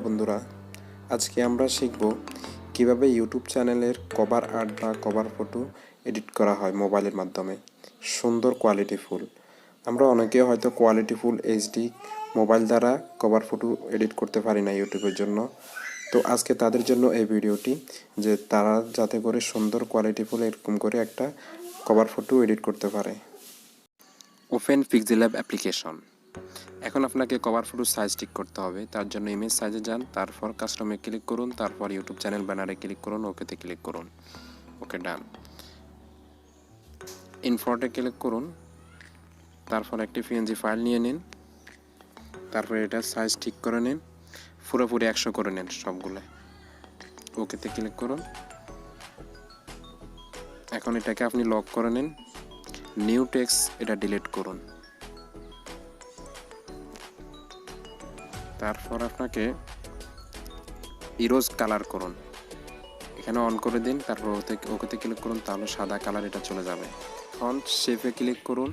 বন্ধুরা, আজকে আমরা শিখব কিভাবে ইউটিউব চ্যানেলের কভার আর্ট বা কভার ফটো এডিট করা হয় মোবাইলের মাধ্যমে সুন্দর কোয়ালিটিফুল। আমরা অনেকে হয়তো কোয়ালিটিফুল এইচডি মোবাইল দ্বারা কভার ফটো এডিট করতে পারি না ইউটিউবের জন্য। তো আজকে তাদের জন্য এই ভিডিওটি, যে তারা যাতে করে সুন্দর কোয়ালিটিফুল এরকম করে একটা কভার ফটো এডিট করতে পারে। Open PixelLab application. এখন আপনাকে কভার ফটো সাইজ ঠিক করতে হবে। তার জন্য ইমেজ সাইজে যান, তারপর কাস্টমে ক্লিক করুন, তারপর ইউটিউব চ্যানেল ব্যানারে ক্লিক করুন, ওকেতে ক্লিক করুন। ওকে, ডান। ইনফোর্টে ক্লিক করুন, তারপর একটি পিএনজি ফাইল নিয়ে নিন, তারপর এটা সাইজ ঠিক করে নিন, পুরোপুরি 100 করে নিন সবগুলো। ওকেতে ক্লিক করুন। এখন এটাকে আপনি লক করে নিন, নিউ টেক্সট এটা ডিলিট করুন। তারপর আপনাকে ইরোজ কালার করুন, এখানে অন করে দিন, তারপর ওকেতে ক্লিক করুন, তাহলে সাদা কালার এটা চলে যাবে। এখন শেপে ক্লিক করুন,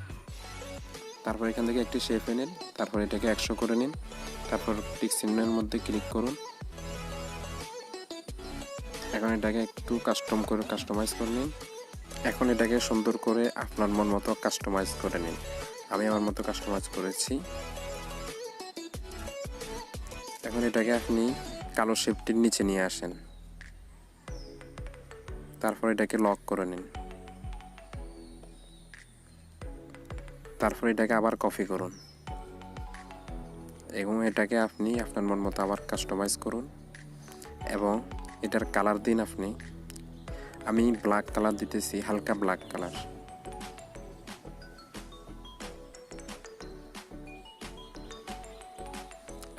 তারপর এখান থেকে একটি শেপ নিন, তারপর এটাকে 100 করে নিন, তারপর টিক চিহ্নের মধ্যে ক্লিক করুন। এখন এটাকে একটু কাস্টমাইজ করে নিন। এখন এটাকে সুন্দর করে আপনার মন মতো কাস্টমাইজ করে নিন। আমি আমার মতো কাস্টমাইজ করেছি। এখন এটাকে আপনি কালো শেপটির নিচে নিয়ে আসেন, তারপর এটাকে লক করে নিন, তারপর এটাকে আবার কপি করুন এবং এটাকে আপনি আপনার মন মতো আবার কাস্টমাইজ করুন এবং এটার কালার দিন আপনি। আমি ব্ল্যাক কালার দিতেছি, হালকা ব্ল্যাক কালার।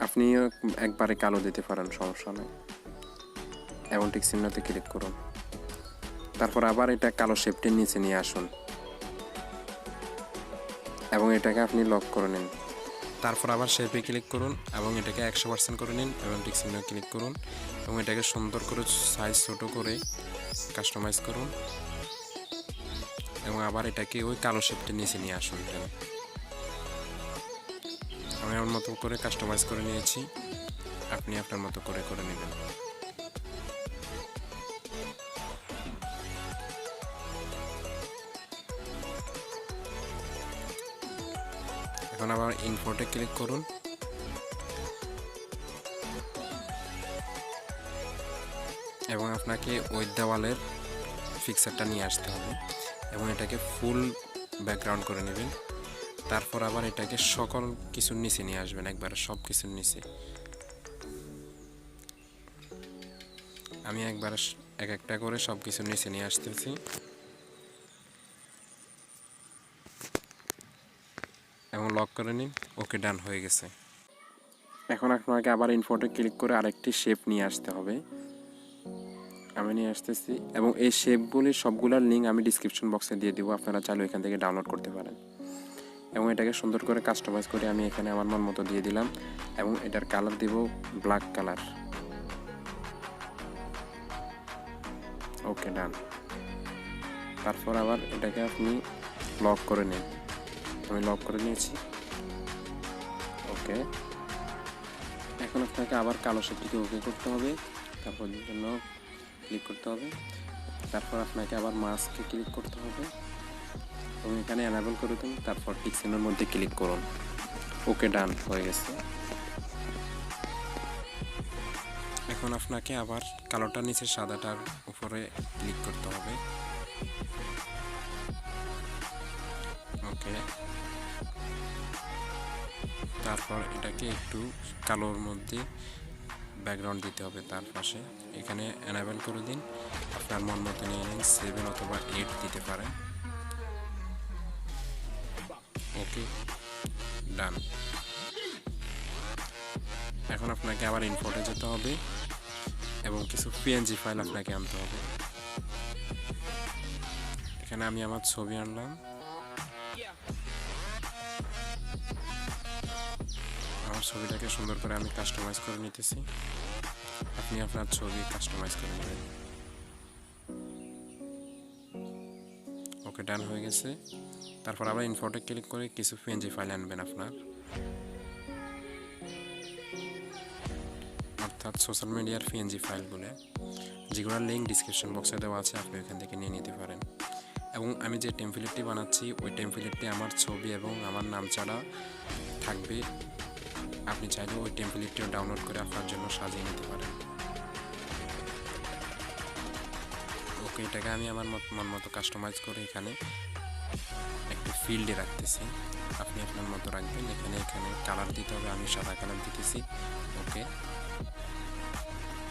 আপনিও একবারে কালো দিতে পারেন, সমস্যা নেই। এবং টিক চিহ্নতে ক্লিক করুন, তারপর আবার এটা কালো শেপটির নিচে নিয়ে আসুন এবং এটাকে আপনি লক করে নিন। তারপর আবার শেপে ক্লিক করুন এবং এটাকে 100% করে নিন এবং টিক চিহ্ন ক্লিক করুন এবং এটাকে সুন্দর করে সাইজ ছোট করে কাস্টমাইজ করুন এবং আবার এটাকে ওই কালো শেপটির নিচে নিয়ে আসুন। আমি আমার মতো করে কাস্টমাইজ করে নিয়েছি, আপনি আপনার মতো করে করে নেবেন। এখন আবার ইনফোর্টে ক্লিক করুন এবং আপনাকে ওই দেওয়ালের পিকচারটা নিয়ে আসতে হবে এবং এটাকে ফুল ব্যাকগ্রাউন্ড করে নেবেন। তারপর আবার এটাকে সকল কিছুর নিচে নিয়ে আসবেন, একবারে সব কিছুর নিচে। আমি একবারে এক একটা করে সব কিছুর নিচে নিয়ে আসতেছি এবং লক করে নিন। ওকে, ডান হয়ে গেছে। এখন আপনাকে আবার ইনফোর্টে ক্লিক করে আরেকটি শেপ নিয়ে আসতে হবে। আমি নিয়ে আসতেছি এবং এই শেপগুলির সবগুলোর লিঙ্ক আমি ডিসক্রিপশন বক্সে দিয়ে দিব, আপনারা চাইলে এখান থেকে ডাউনলোড করতে পারেন। এবং এটাকে সুন্দর করে কাস্টমাইজ করে আমি এখানে আমার মন মতো দিয়ে দিলাম এবং এটার কালার দিব ব্ল্যাক কালার। ওকে, ডান। তারপর আবার এটাকে আপনি লক করে নিন, আমি লক করে নিয়েছি। ওকে, এখন আপনাকে আবার কালো শেপটিকে ওকে করতে হবে, তারপর জন্য ক্লিক করতে হবে, তারপর আপনাকে আবার মাস্কে ক্লিক করতে হবে এবং এখানে এনাবেল করে দিন, তারপর টিক চিহ্নের মধ্যে ক্লিক করুন। ওকে, ডান হয়ে গেছে। এখন আপনাকে আবার কালোটার নিচে সাদাটার উপরে ক্লিক করতে হবে। ওকে, তারপর এটাকে একটু কালোর মধ্যে ব্যাকগ্রাউন্ড দিতে হবে তার পাশে। এখানে এনাবেল করে দিন, আপনার মন মতো নিয়ে নিন, 7 অথবা 8 দিতে পারেন। ওকে, ডান। এখন আপনাকে আবার ইনফোর্টে যেতে হবে এবং কিছু পিএনজি ফাইল আপনাকে আনতে হবে। এখানে আমি আমার ছবি আনলাম, আমার ছবিটাকে সুন্দর করে আমি কাস্টমাইজ করে নিতেছি, আপনি আপনার ছবি কাস্টমাইজ করে নেবেন। ওকে, ডান হয়ে গেছে। তারপর আবার ইনফোর্টে ক্লিক করে কিছু পিএনজি ফাইল আনবেন আপনার, অর্থাৎ সোশ্যাল মিডিয়ার পিএনজি ফাইলগুলো, যেগুলোর লিঙ্ক ডিসক্রিপশন বক্সে দেওয়া আছে, আপনি ওইখান থেকে নিয়ে নিতে পারেন। এবং আমি যে টেমপ্লেটটি বানাচ্ছি ওই টেমপ্লেটটি আমার ছবি এবং আমার নাম ছাড়া থাকবে। আপনি চাইলে ওই টেমপ্লেটটিও ডাউনলোড করে আপনার জন্য সাজিয়ে নিতে পারেন। ওকে, এটাকে আমি আমার মন মতো কাস্টমাইজ করে এখানে একটা ফিল্ডে রাখতেছি। আপনি আপনার মতো রাখবেন। এখানে কালার দিতে হবে, আমি সাদা কালার দিতেছি। ওকে,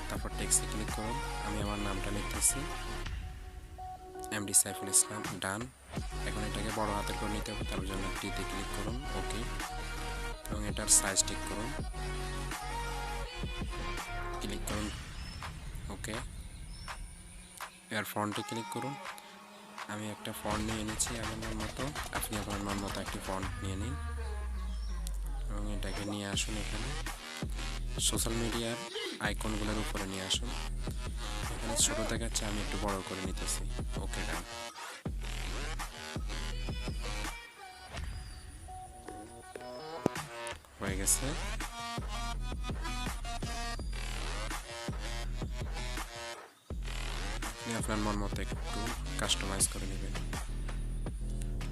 তারপর টেক্সটে ক্লিক করুন, আমি আমার নামটা লিখতেছি এমডি সাইফুল ইসলাম। ডান। এখন এটাকে বড় হাতের করে নিতে হবে, তার জন্য টিতে ক্লিক করুন। ওকে, এবং এটার সাইজ ঠিক করুন, ক্লিক করুন। ওকে, এর ফন্টে ক্লিক করুন। আমি একটা ফন্ট নিয়ে এনেছি আমার মন মতো, আপনি আপনার মন মতো একটি ফন্ট নিয়ে নিন এবং এটাকে নিয়ে আসুন এখানে সোশ্যাল মিডিয়ার আইকনগুলোর উপরে নিয়ে আসুন। এখানে ছোটো দেখাচ্ছে, আমি একটু বড় করে নিতেছি। ওকে, ডান। হয়ে গেছে। আপনি আপনার মন মতো একটু কাস্টমাইজ করে নেবেন।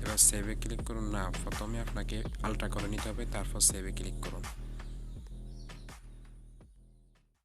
এবার সেভে ক্লিক করুন। না, প্রথমে আপনাকে আলট্রা করে নিতে হবে, তারপর সেভে ক্লিক করুন।